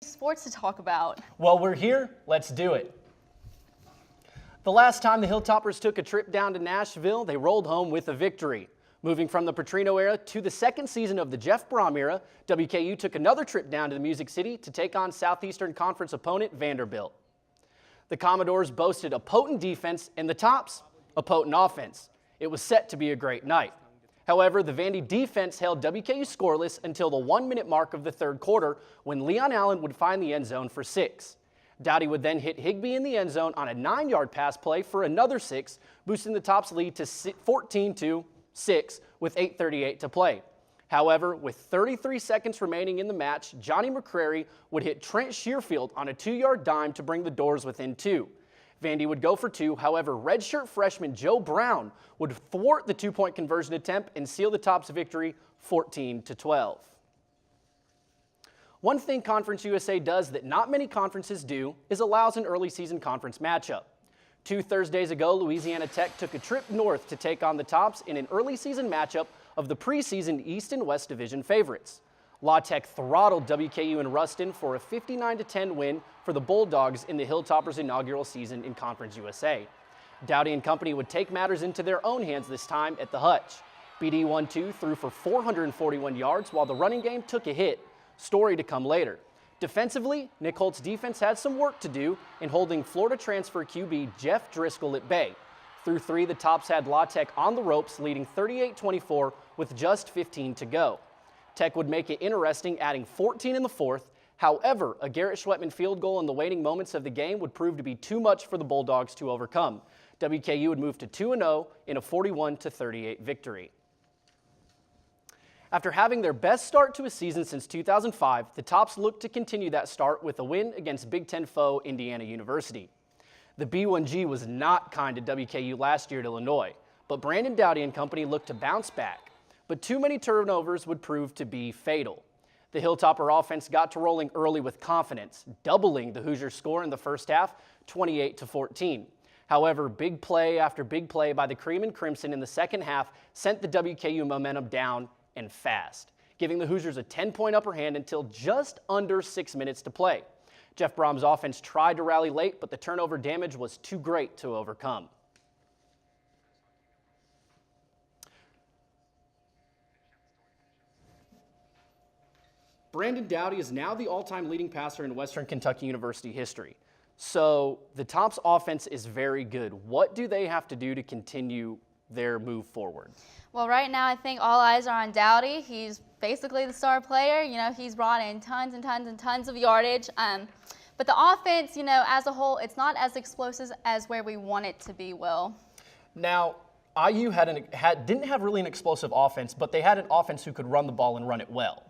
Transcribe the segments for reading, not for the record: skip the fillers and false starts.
Sports to talk about. Well, we're here. Let's do it. The last time the Hilltoppers took a trip down to Nashville, they rolled home with a victory. Moving from the Petrino era to the second season of the Jeff Brom era, WKU took another trip down to the Music City to take on Southeastern Conference opponent Vanderbilt. The Commodores boasted a potent defense and the Tops a potent offense. It was set to be a great night. However, the Vandy defense held WKU scoreless until the 1-minute mark of the third quarter when Leon Allen would find the end zone for 6. Dowdy would then hit Higbee in the end zone on a 9-yard pass play for another 6, boosting the Tops' lead to 14-6 with 8:38 to play. However, with 33 seconds remaining in the match, Johnny McCrary would hit Trent Shearfield on a 2-yard dime to bring the Doors within 2. Vandy would go for 2, however, redshirt freshman Joe Brown would thwart the 2-point conversion attempt and seal the Tops' victory 14-12. One thing Conference USA does that not many conferences do is allows an early season conference matchup. 2 Thursdays ago, Louisiana Tech took a trip north to take on the Tops in an early season matchup of the preseason East and West Division favorites. La Tech throttled WKU in Ruston for a 59-10 win for the Bulldogs in the Hilltoppers' inaugural season in Conference USA. Dowdy and company would take matters into their own hands this time at the Hutch. BD12 threw for 441 yards while the running game took a hit. Story to come later. Defensively, Nick Holt's defense had some work to do in holding Florida transfer QB Jeff Driscoll at bay. Through 3, the Tops had La Tech on the ropes, leading 38-24 with just 15 to go. Tech would make it interesting, adding 14 in the fourth. However, a Garrett Schwetman field goal in the waning moments of the game would prove to be too much for the Bulldogs to overcome. WKU would move to 2-0 in a 41-38 victory. After having their best start to a season since 2005, the Tops looked to continue that start with a win against Big Ten foe Indiana University. The B1G was not kind to WKU last year at Illinois, but Brandon Dowdy and company looked to bounce back. But too many turnovers would prove to be fatal. The Hilltopper offense got to rolling early with confidence, doubling the Hoosiers' score in the first half, 28-14. However, big play after big play by the Cream and Crimson in the second half sent the WKU momentum down and fast, giving the Hoosiers a 10-point upper hand until just under 6 minutes to play. Jeff Brom's offense tried to rally late, but the turnover damage was too great to overcome. Brandon Dowdy is now the all-time leading passer in Western Kentucky University history. So the Tops offense is very good. What do they have to do to continue their move forward? Well, right now I think all eyes are on Dowdy. He's basically the star player. You know, he's brought in tons and tons and tons of yardage. But the offense, you know, as a whole, it's not as explosive as where we want it to be, Will. Now, IU didn't have really an explosive offense, but they had an offense who could run the ball and run it well.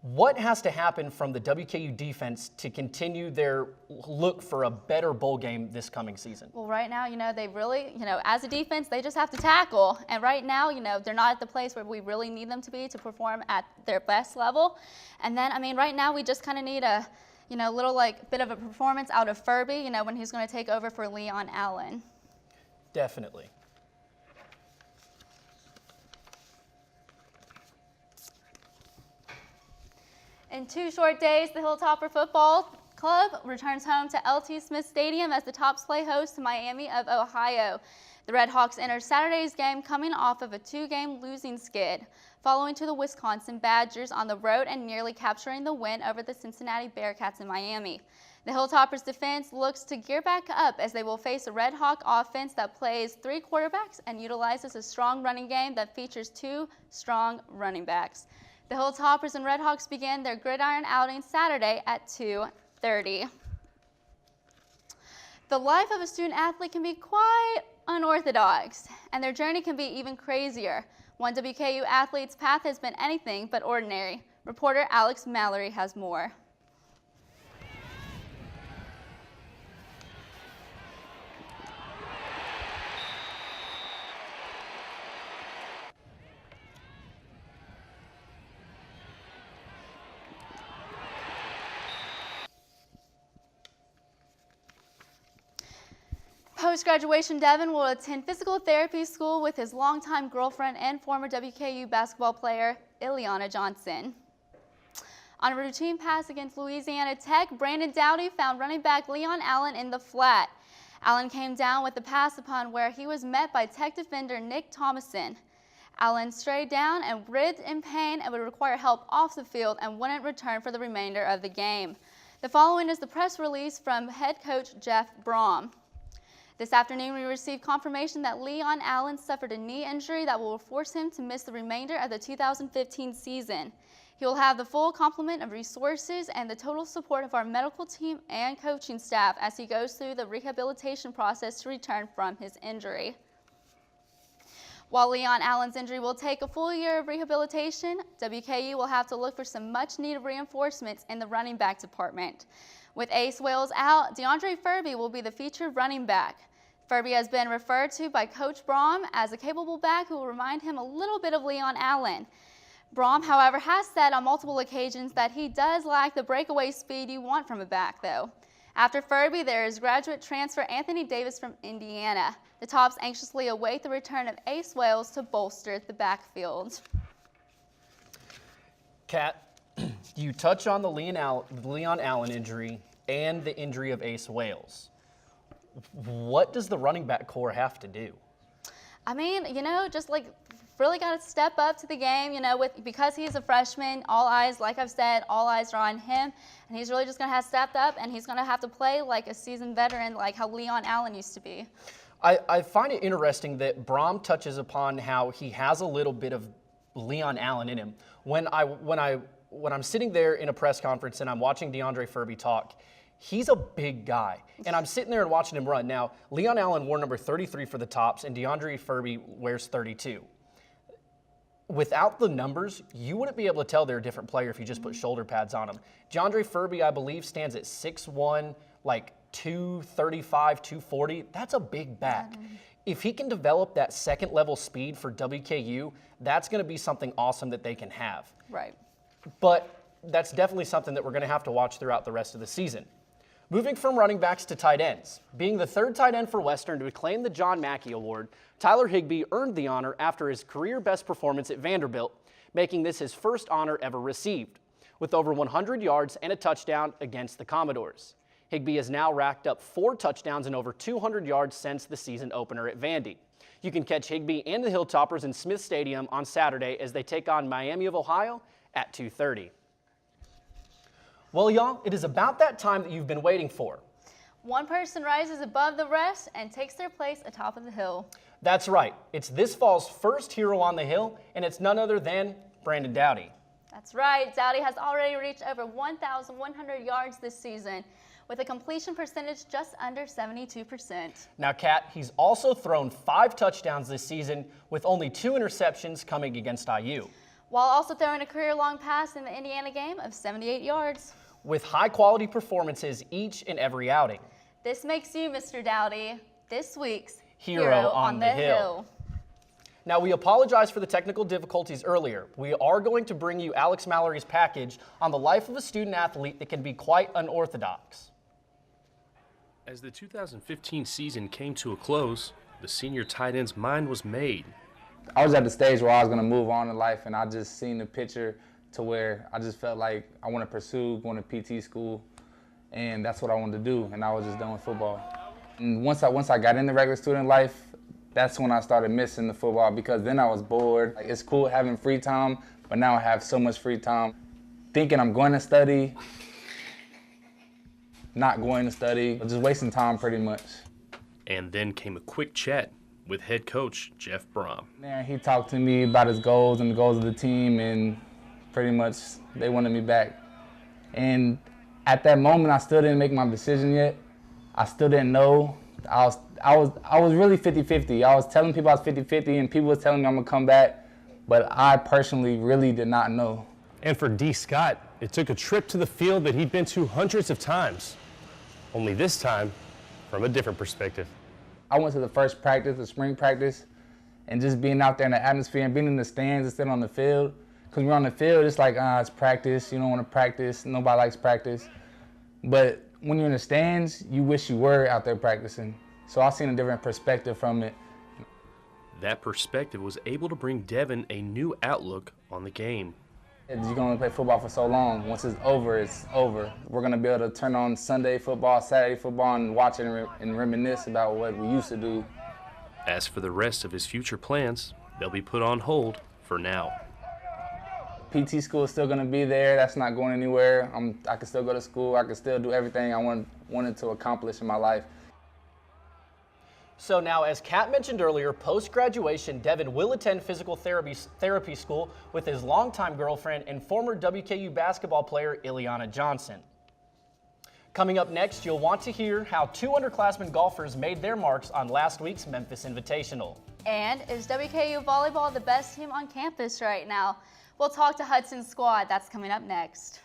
What has to happen from the WKU defense to continue their look for a better bowl game this coming season? Well, right now, you know, they really, you know, as a defense, they just have to tackle. And right now, you know, they're not at the place where we really need them to be to perform at their best level. And then, I mean, right now we just kind of need a, you know, little like bit of a performance out of Furby, you know, when he's going to take over for Leon Allen. Definitely. In 2 short days, the Hilltopper Football Club returns home to L.T. Smith Stadium as the Tops play host to Miami of Ohio. The Red Hawks entered Saturday's game coming off of a 2-game losing skid, following to the Wisconsin Badgers on the road and nearly capturing the win over the Cincinnati Bearcats in Miami. The Hilltoppers' defense looks to gear back up as they will face a Red Hawk offense that plays 3 quarterbacks and utilizes a strong running game that features 2 strong running backs. The Hilltoppers and Red Hawks began their gridiron outing Saturday at 2:30. The life of a student athlete can be quite unorthodox, and their journey can be even crazier. One WKU athlete's path has been anything but ordinary. Reporter Alex Mallory has more. Post-graduation, Devin will attend physical therapy school with his longtime girlfriend and former WKU basketball player, Ileana Johnson. On a routine pass against Louisiana Tech, Brandon Doughty found running back Leon Allen in the flat. Allen came down with the pass upon where he was met by Tech defender Nick Thomason. Allen strayed down and writhed in pain and would require help off the field and wouldn't return for the remainder of the game. The following is the press release from head coach Jeff Brom. This afternoon, we received confirmation that Leon Allen suffered a knee injury that will force him to miss the remainder of the 2015 season. He will have the full complement of resources and the total support of our medical team and coaching staff as he goes through the rehabilitation process to return from his injury. While Leon Allen's injury will take a full year of rehabilitation, WKU will have to look for some much-needed reinforcements in the running back department. With Ace Wales out, DeAndre Furby will be the featured running back. Furby has been referred to by Coach Brom as a capable back who will remind him a little bit of Leon Allen. Brom, however, has said on multiple occasions that he does lack the breakaway speed you want from a back, though. After Furby, there is graduate transfer Anthony Davis from Indiana. The Tops anxiously await the return of Ace Wales to bolster the backfield. Kat, you touch on the Leon Allen injury and the injury of Ace Wales. What does the running back core have to do? I mean, just really got to step up to the game, because he's a freshman, all eyes, like I've said, all eyes are on him, and he's really just going to have to step up, and he's going to have to play like a seasoned veteran, like how Leon Allen used to be. I find it interesting that Brom touches upon how he has a little bit of Leon Allen in him. When I'm sitting there in a press conference and I'm watching DeAndre Furby talk, he's a big guy, and I'm sitting there and watching him run. Now, Leon Allen wore number 33 for the Tops, and DeAndre Furby wears 32. Without the numbers, you wouldn't be able to tell they're a different player if you just put shoulder pads on them. DeAndre Furby, I believe, stands at 6'1", like 235, 240. That's a big back. If he can develop that second-level speed for WKU, that's going to be something awesome that they can have. Right. But that's definitely something that we're going to have to watch throughout the rest of the season. Moving from running backs to tight ends. Being the third tight end for Western to claim the John Mackey Award, Tyler Higbee earned the honor after his career best performance at Vanderbilt, making this his first honor ever received, with over 100 yards and a touchdown against the Commodores. Higbee has now racked up 4 touchdowns and over 200 yards since the season opener at Vandy. You can catch Higbee and the Hilltoppers in Smith Stadium on Saturday as they take on Miami of Ohio at 2:30. Well, y'all, it is about that time that you've been waiting for. One person rises above the rest and takes their place atop of the hill. That's right. It's this fall's first hero on the hill, and it's none other than Brandon Doughty. That's right. Doughty has already reached over 1,100 yards this season, with a completion percentage just under 72%. Now, Kat, he's also thrown 5 touchdowns this season, with only 2 interceptions coming against IU. While also throwing a career-long pass in the Indiana game of 78 yards. With high-quality performances each and every outing. This makes you, Mr. Doughty, this week's Hero on the Hill. Now, we apologize for the technical difficulties earlier. We are going to bring you Alex Mallory's package on the life of a student-athlete that can be quite unorthodox. As the 2015 season came to a close, the senior tight end's mind was made. I was at the stage where I was going to move on in life, and I just seen the picture to where I just felt like I want to pursue going to PT school, and that's what I wanted to do, and I was just done with football. And once I got into regular student life, that's when I started missing the football, because then I was bored. Like, it's cool having free time, but now I have so much free time. Thinking I'm going to study, not going to study, just wasting time pretty much. And then came a quick chat with head coach Jeff Brom. Man, he talked to me about his goals and the goals of the team, and pretty much they wanted me back. And at that moment, I still didn't make my decision yet. I still didn't know. I was really 50-50. I was telling people I was 50-50, and people was telling me I'm gonna come back, but I personally really did not know. And for D. Scott, it took a trip to the field that he'd been to hundreds of times, only this time from a different perspective. I went to the first practice, the spring practice, and just being out there in the atmosphere and being in the stands instead on the field. Because we're on the field, it's like, it's practice. You don't want to practice. Nobody likes practice. But when you're in the stands, you wish you were out there practicing. So I've seen a different perspective from it. That perspective was able to bring Devin a new outlook on the game. You can only play football for so long. Once it's over, it's over. We're going to be able to turn on Sunday football, Saturday football, and watch it and reminisce about what we used to do. As for the rest of his future plans, they'll be put on hold for now. PT school is still going to be there. That's not going anywhere. I can still go to school. I can still do everything I wanted to accomplish in my life. So now, as Kat mentioned earlier, post-graduation, Devin will attend physical therapy school with his longtime girlfriend and former WKU basketball player, Ileana Johnson. Coming up next, you'll want to hear how 2 underclassmen golfers made their marks on last week's Memphis Invitational. And is WKU volleyball the best team on campus right now? We'll talk to Hudson's squad. That's coming up next.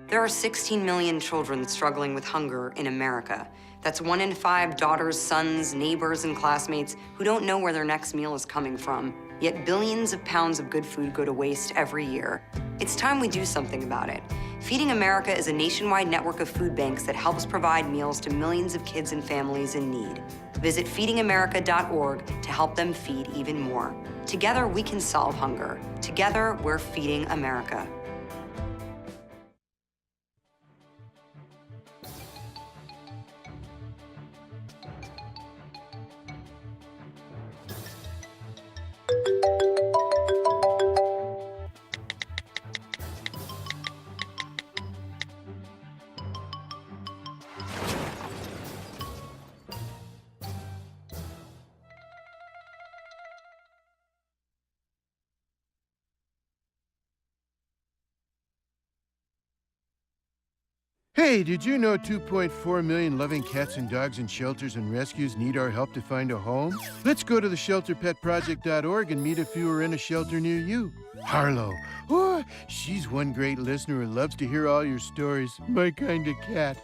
There are 16 million children struggling with hunger in America. That's 1 in 5 daughters, sons, neighbors, and classmates who don't know where their next meal is coming from. Yet billions of pounds of good food go to waste every year. It's time we do something about it. Feeding America is a nationwide network of food banks that helps provide meals to millions of kids and families in need. Visit feedingamerica.org to help them feed even more. Together, we can solve hunger. Together, we're feeding America. Hey, did you know 2.4 million loving cats and dogs in shelters and rescues need our help to find a home? Let's go to theshelterpetproject.org and meet a few who are in a shelter near you. Harlow, oh, she's one great listener who loves to hear all your stories. My kind of cat.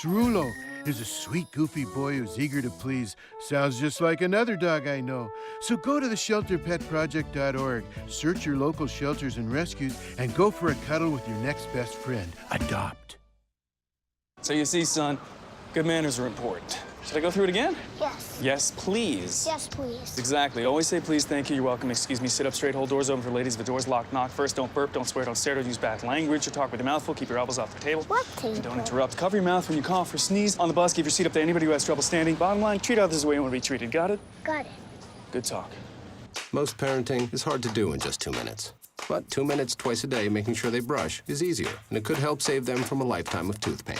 Cerulo is a sweet, goofy boy who's eager to please. Sounds just like another dog I know. So go to theshelterpetproject.org, search your local shelters and rescues, and go for a cuddle with your next best friend. Adopt. So you see, son, good manners are important. Should I go through it again? Yes. Yes, please. Yes, please. Exactly. Always say please, thank you, you're welcome, excuse me, sit up straight, hold doors open for ladies. If the door's locked, knock first, don't burp, don't swear, don't stare, don't use bad language, or talk with your mouth full, keep your elbows off the table. What table? And don't interrupt. Cover your mouth when you cough or sneeze. On the bus, give your seat up to anybody who has trouble standing. Bottom line, treat others the way you want to be treated. Got it? Got it. Good talk. Most parenting is hard to do in just 2 minutes. But 2 minutes twice a day making sure they brush is easier, and it could help save them from a lifetime of tooth pain.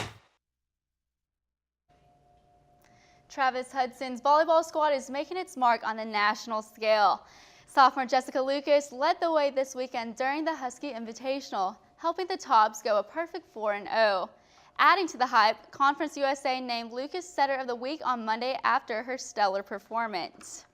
Travis Hudson's volleyball squad is making its mark on the national scale. Sophomore Jessica Lucas led the way this weekend during the Husky Invitational, helping the Tops go a perfect 4-0. Adding to the hype, Conference USA named Lucas Setter of the Week on Monday after her stellar performance.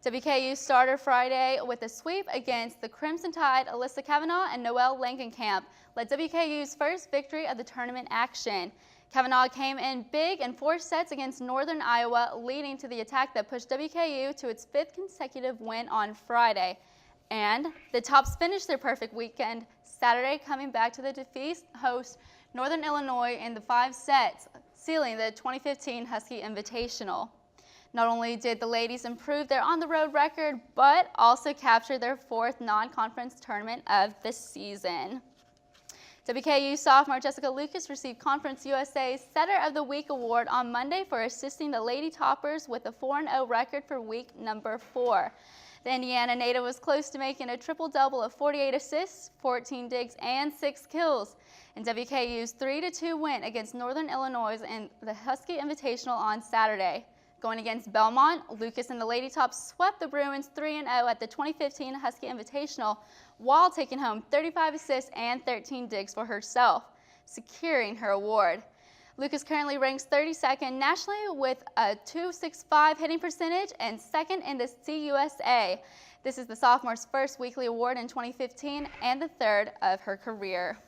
WKU starter Friday with a sweep against the Crimson Tide. Alyssa Kavanaugh and Noelle Langenkamp led WKU's first victory of the tournament action. Kavanaugh came in big in 4 sets against Northern Iowa, leading to the attack that pushed WKU to its 5th consecutive win on Friday. And the Tops finished their perfect weekend Saturday, coming back to the defeat host Northern Illinois in the 5 sets, sealing the 2015 Husky Invitational. Not only did the ladies improve their on-the-road record, but also capture their 4th non-conference tournament of the season. WKU sophomore Jessica Lucas received Conference USA's Setter of the Week award on Monday for assisting the Lady Toppers with a 4-0 record for week number 4. The Indiana native was close to making a triple-double of 48 assists, 14 digs, and 6 kills in WKU's 3-2 win against Northern Illinois in the Husky Invitational on Saturday. Going against Belmont, Lucas and the Lady Tops swept the Bruins 3-0 at the 2015 Husky Invitational while taking home 35 assists and 13 digs for herself, securing her award. Lucas currently ranks 32nd nationally with a .265 hitting percentage and 2nd in the CUSA. This is the sophomore's first weekly award in 2015 and the 3rd of her career.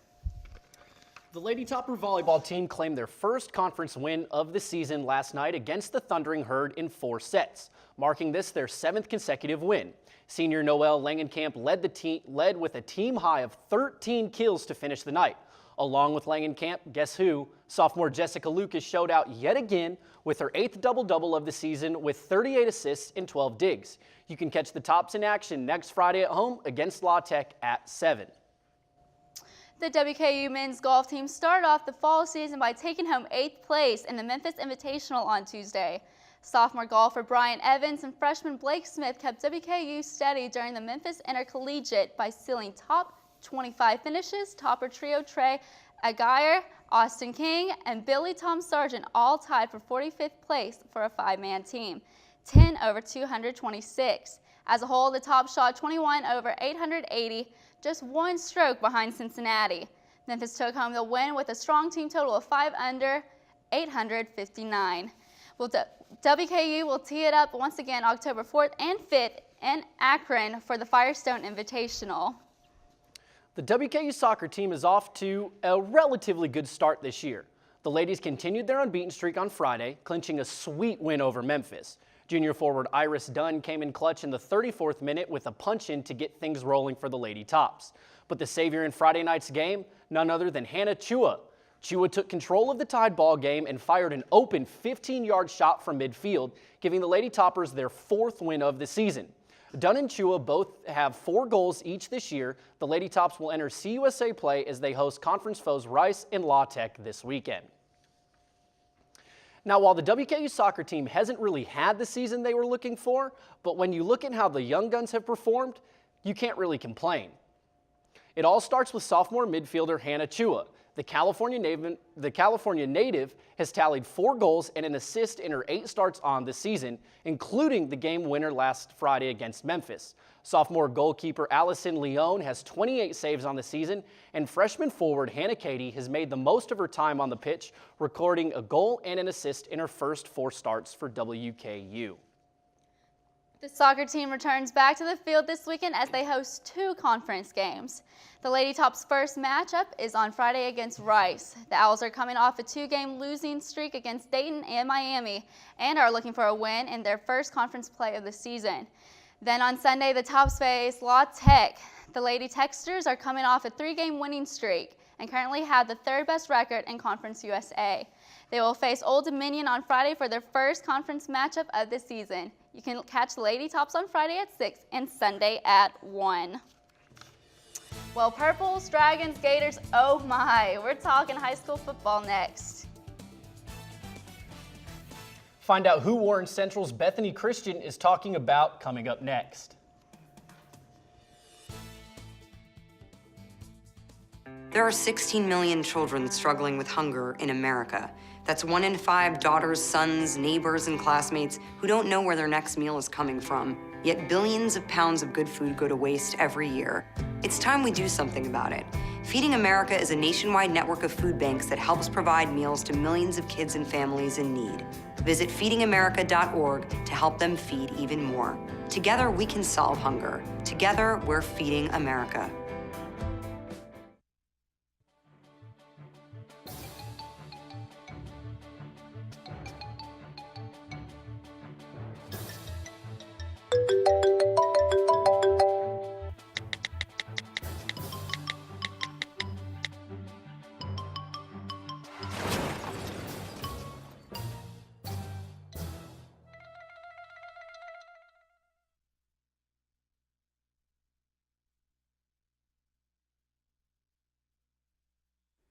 The Lady Topper volleyball team claimed their first conference win of the season last night against the Thundering Herd in 4 sets, marking this their 7th consecutive win. Senior Noelle Langenkamp led with a team high of 13 kills to finish the night. Along with Langenkamp, guess who? Sophomore Jessica Lucas showed out yet again with her 8th double-double of the season with 38 assists and 12 digs. You can catch the Tops in action next Friday at home against La Tech at 7. The WKU men's golf team started off the fall season by taking home 8th place in the Memphis Invitational on Tuesday. Sophomore golfer Brian Evans and freshman Blake Smith kept WKU steady during the Memphis Intercollegiate by sealing top 25 finishes. Topper trio Trey Aguirre, Austin King, and Billy Tom Sargent all tied for 45th place for a 5-man team, 10 over 226. As a whole, the top shot 21 over 880, just 1 stroke behind Cincinnati. Memphis took home the win with a strong team total of 5 under 859. WKU will tee it up once again October 4th and 5th in Akron for the Firestone Invitational. The WKU soccer team is off to a relatively good start this year. The ladies continued their unbeaten streak on Friday, clinching a sweet win over Memphis. Junior forward Iris Dunn came in clutch in the 34th minute with a punch-in to get things rolling for the Lady Tops. But the savior in Friday night's game, none other than Hannah Chua. Chua took control of the tied ball game and fired an open 15-yard shot from midfield, giving the Lady Toppers their 4th win of the season. Dunn and Chua both have 4 goals each this year. The Lady Tops will enter CUSA play as they host conference foes Rice and La Tech this weekend. Now, while the WKU soccer team hasn't really had the season they were looking for, but when you look at how the Young Guns have performed, you can't really complain. It all starts with sophomore midfielder Hannah Chua. The California native has tallied 4 goals and an assist in her 8 starts on this season, including the game winner last Friday against Memphis. Sophomore goalkeeper Allison Leone has 28 saves on the season, and freshman forward Hannah Cady has made the most of her time on the pitch, recording a goal and an assist in her first 4 starts for WKU. The soccer team returns back to the field this weekend as they host 2 conference games. The Lady Tops' first matchup is on Friday against Rice. The Owls are coming off a 2-game losing streak against Dayton and Miami and are looking for a win in their first conference play of the season. Then on Sunday, the Tops face La Tech. The Lady Techsters are coming off a 3-game winning streak and currently have the 3rd best record in Conference USA. They will face Old Dominion on Friday for their first conference matchup of the season. You can catch the Lady Tops on Friday at 6 and Sunday at 1. Well, Purples, Dragons, Gators, oh my, we're talking high school football next. Find out who Warren Central's Bethany Christian is talking about coming up next. There are 16 million children struggling with hunger in America. That's 1 in 5 daughters, sons, neighbors, and classmates who don't know where their next meal is coming from. Yet billions of pounds of good food go to waste every year. It's time we do something about it. Feeding America is a nationwide network of food banks that helps provide meals to millions of kids and families in need. Visit feedingamerica.org to help them feed even more. Together, we can solve hunger. Together, we're feeding America.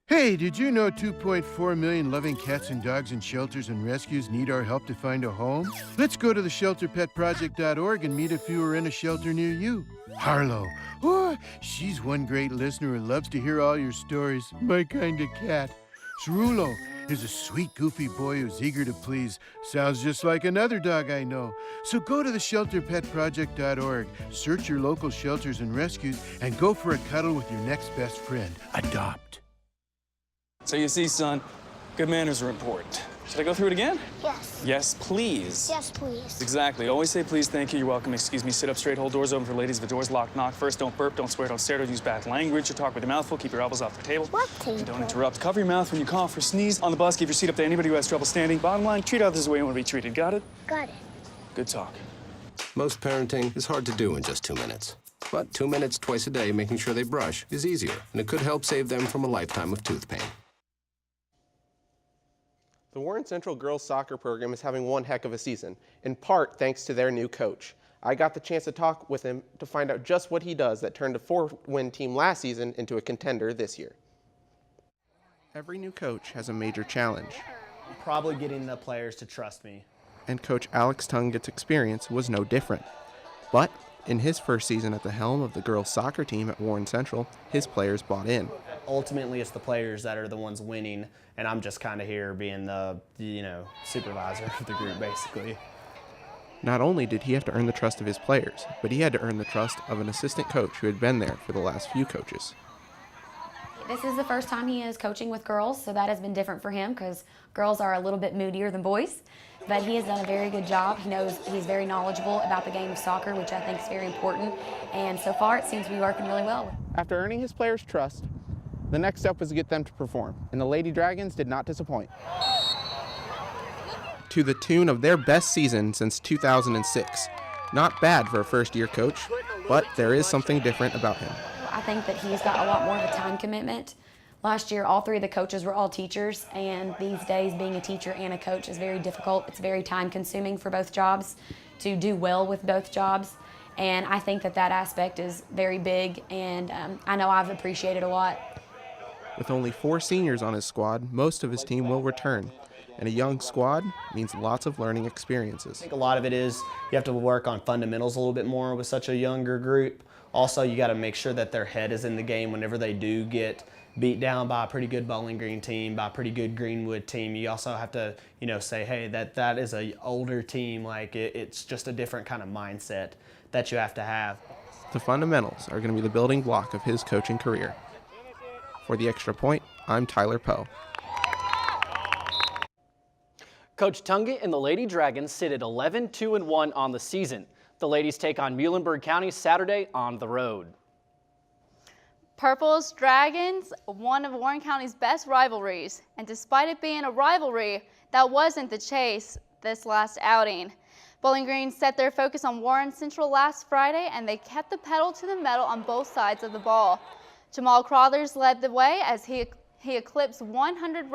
Hey, did you know 2.4 million loving cats and dogs in shelters and rescues need our help to find a home? Let's go to the shelterpetproject.org and meet if you are in a shelter near you. Harlow, oh, she's one great listener who loves to hear all your stories. My kind of cat. Cerulo is a sweet, goofy boy who's eager to please. Sounds just like another dog I know. So go to the shelterpetproject.org, search your local shelters and rescues, and go for a cuddle with your next best friend. Adopt. So you see, son, good manners are important. Should I go through it again? Yes. Yes, please. Yes, please. Exactly. Always say please, thank you, you're welcome, excuse me, sit up straight, hold doors open for ladies. If the door's locked, knock first. Don't burp, don't swear, don't stare, don't use bad language. You talk with your mouth full, keep your elbows off the table. What table? And don't interrupt. Cover your mouth when you cough or sneeze. On the bus, give your seat up to anybody who has trouble standing. Bottom line, treat others the way you want to be treated. Got it? Got it. Good talk. Most parenting is hard to do in just 2 minutes. But 2 minutes twice a day making sure they brush is easier, and it could help save them from a lifetime of tooth pain. The Warren Central girls soccer program is having one heck of a season, in part thanks to their new coach. I got the chance to talk with him to find out just what he does that turned a 4-win team last season into a contender this year. Every new coach has a major challenge. Probably getting the players to trust me. And Coach Alex Tungett's experience was no different. But in his first season at the helm of the girls soccer team at Warren Central, his players bought in. Ultimately, it's the players that are the ones winning, and I'm just kind of here being the, supervisor of the group, basically. Not only did he have to earn the trust of his players, but he had to earn the trust of an assistant coach who had been there for the last few coaches. This is the first time he is coaching with girls, so that has been different for him because girls are a little bit moodier than boys. But he has done a very good job. He knows he's very knowledgeable about the game of soccer, which I think is very important. And so far, it seems to be working really well. After earning his players' trust, the next step was to get them to perform, and the Lady Dragons did not disappoint. To the tune of their best season since 2006. Not bad for a first-year coach, but there is something different about him. I think that he's got a lot more of a time commitment. Last year, all three of the coaches were all teachers, and these days being a teacher and a coach is very difficult. It's very time-consuming for both jobs to do well with both jobs, and I think that that aspect is very big, and I know I've appreciated a lot. With only 4 seniors on his squad, most of his team will return, and a young squad means lots of learning experiences. I think a lot of it is you have to work on fundamentals a little bit more with such a younger group. Also, you got to make sure that their head is in the game whenever they do get beat down by a pretty good Bowling Green team, by a pretty good Greenwood team. You also have to, say, hey, that is an older team. Like it's just a different kind of mindset that you have to have. The fundamentals are going to be the building block of his coaching career. For The Extra Point, I'm Tyler Poe. Coach Tungett and the Lady Dragons sit at 11-2-1 on the season. The ladies take on Muhlenberg County Saturday on the road. Purple's Dragons, one of Warren County's best rivalries, and despite it being a rivalry, that wasn't the chase this last outing. Bowling Green set their focus on Warren Central last Friday, and they kept the pedal to the metal on both sides of the ball. Jamal Crothers led the way as he eclipsed 100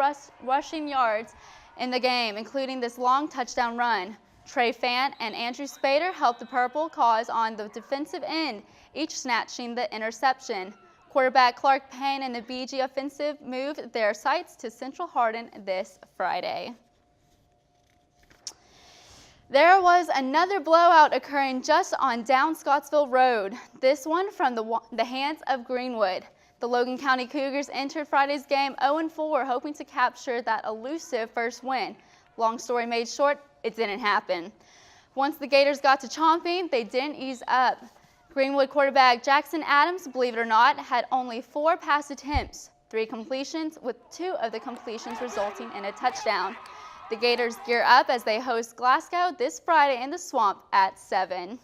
rushing yards in the game, including this long touchdown run. Trey Fant and Andrew Spader helped the Purple cause on the defensive end, each snatching the interception. Quarterback Clark Payne and the BG offensive moved their sights to Central Hardin this Friday. There was another blowout occurring just on down Scottsville Road, this one from the hands of Greenwood. The Logan County Cougars entered Friday's game 0-4, hoping to capture that elusive first win. Long story made short, it didn't happen. Once the Gators got to chomping, they didn't ease up. Greenwood quarterback Jackson Adams, believe it or not, had only 4 pass attempts, 3 completions, with 2 of the completions resulting in a touchdown. The Gators gear up as they host Glasgow this Friday in the Swamp at 7.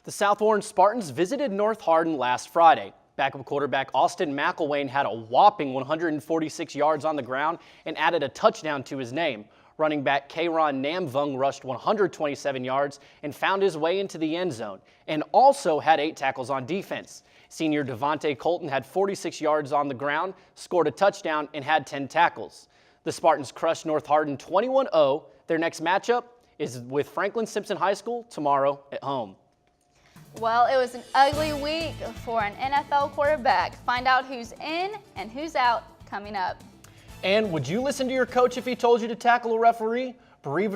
The South Warren Spartans visited North Hardin last Friday. Backup quarterback Austin McElwain had a whopping 146 yards on the ground and added a touchdown to his name. Running back Kayron Namvung rushed 127 yards and found his way into the end zone, and also had 8 tackles on defense. Senior Devontae Colton had 46 yards on the ground, scored a touchdown, and had 10 tackles. The Spartans crushed North Hardin 21-0. Their next matchup is with Franklin Simpson High School tomorrow at home. Well, it was an ugly week for an NFL quarterback. Find out who's in and who's out coming up. And would you listen to your coach if he told you to tackle a referee? Believe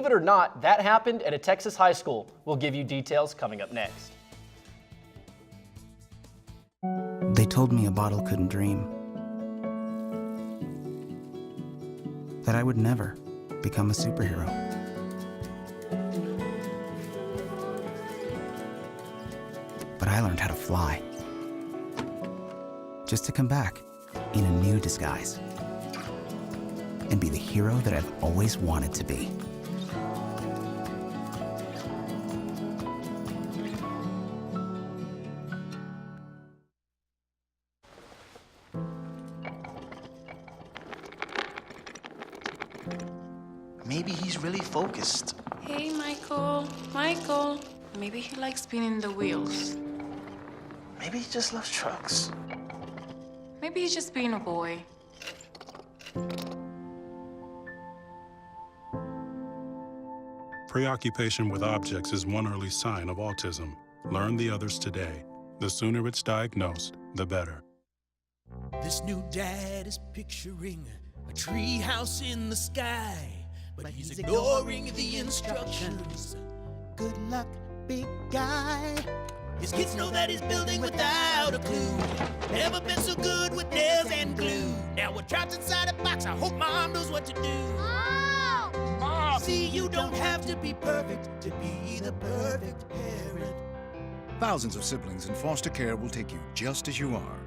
it or not, that happened at a Texas high school. We'll give you details coming up next. They told me a bottle couldn't dream. That I would never become a superhero. But I learned how to fly. Just to come back in a new disguise. And be the hero that I've always wanted to be. Maybe he's really focused. Hey, Michael. Michael. Maybe he likes spinning the wheels. Maybe he just loves trucks. Maybe he's just being a boy. Preoccupation with objects is one early sign of autism. Learn the others today. The sooner it's diagnosed, the better. This new dad is picturing a tree house in the sky, but he's ignoring the instructions. Good luck, big guy. His kids know that he's building without a clue. Never been so good with nails and glue. Now we're trapped inside a box. I hope mom knows what to do. Mom! See, you don't have to be perfect to be the perfect parent. Thousands of siblings in foster care will take you just as you are.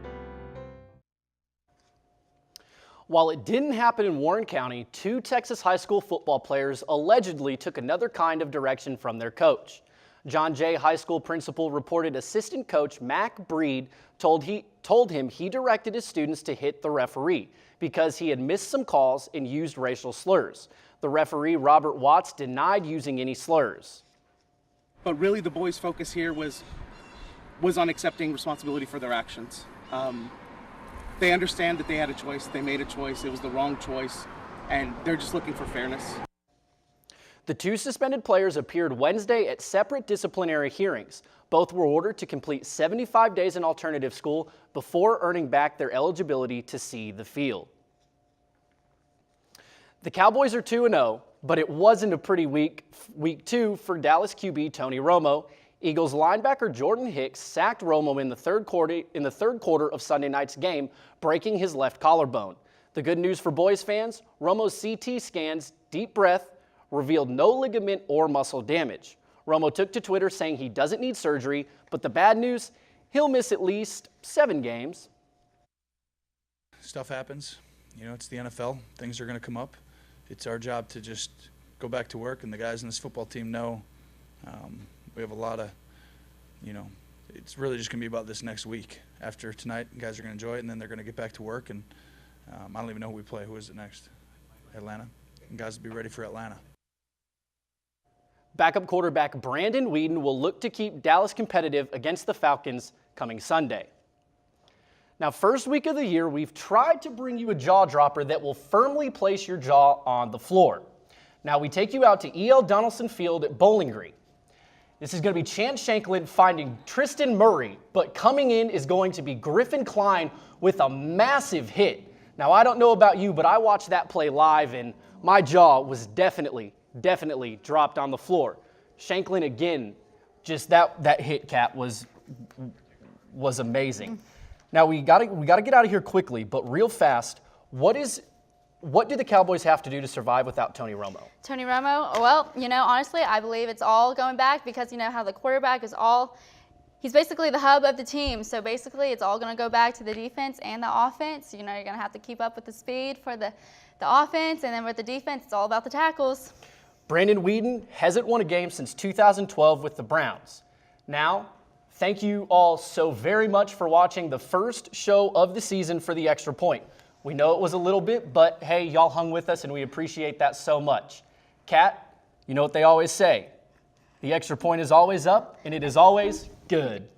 While it didn't happen in Warren County, 2 Texas high school football players allegedly took another kind of direction from their coach. John Jay High School principal reported assistant coach Mac Breed told him he directed his students to hit the referee because he had missed some calls and used racial slurs. The referee, Robert Watts, denied using any slurs. But really the boys' focus here was on accepting responsibility for their actions. They understand that they had a choice, they made a choice, it was the wrong choice, and they're just looking for fairness. The 2 suspended players appeared Wednesday at separate disciplinary hearings. Both were ordered to complete 75 days in alternative school before earning back their eligibility to see the field. The Cowboys are 2-0, but it wasn't a pretty week 2 for Dallas QB Tony Romo. Eagles linebacker Jordan Hicks sacked Romo in the third quarter of Sunday night's game, breaking his left collarbone. The good news for boys fans, Romo's CT scans, deep breath, revealed no ligament or muscle damage. Romo took to Twitter saying he doesn't need surgery, but the bad news, he'll miss at least 7 games. Stuff happens. You know, it's the NFL. Things are going to come up. It's our job to just go back to work, and the guys in this football team know we have a lot of, it's really just going to be about this next week. After tonight, guys are going to enjoy it, and then they're going to get back to work, and I don't even know who we play. Who is it next? Atlanta. And guys will be ready for Atlanta. Backup quarterback Brandon Weeden will look to keep Dallas competitive against the Falcons coming Sunday. Now, first week of the year, we've tried to bring you a jaw dropper that will firmly place your jaw on the floor. Now, we take you out to E.L. Donaldson Field at Bowling Green. This is going to be Chance Shanklin finding Tristan Murray, but coming in is going to be Griffin Klein with a massive hit. Now, I don't know about you, but I watched that play live, and my jaw was definitely dropped on the floor. Shanklin, again, just that hit, Cap, was amazing. Now, we got to get out of here quickly, but real fast, what do the Cowboys have to do to survive without Tony Romo? Tony Romo, well, honestly, I believe it's all going back because how the quarterback is he's basically the hub of the team. So basically it's all going to go back to the defense and the offense. You're going to have to keep up with the speed for the offense, and then with the defense, it's all about the tackles. Brandon Weeden hasn't won a game since 2012 with the Browns. Now, thank you all so very much for watching the first show of the season for The Extra Point. We know it was a little bit, but hey, y'all hung with us and we appreciate that so much. Kat, you know what they always say. The Extra Point is always up and it is always good.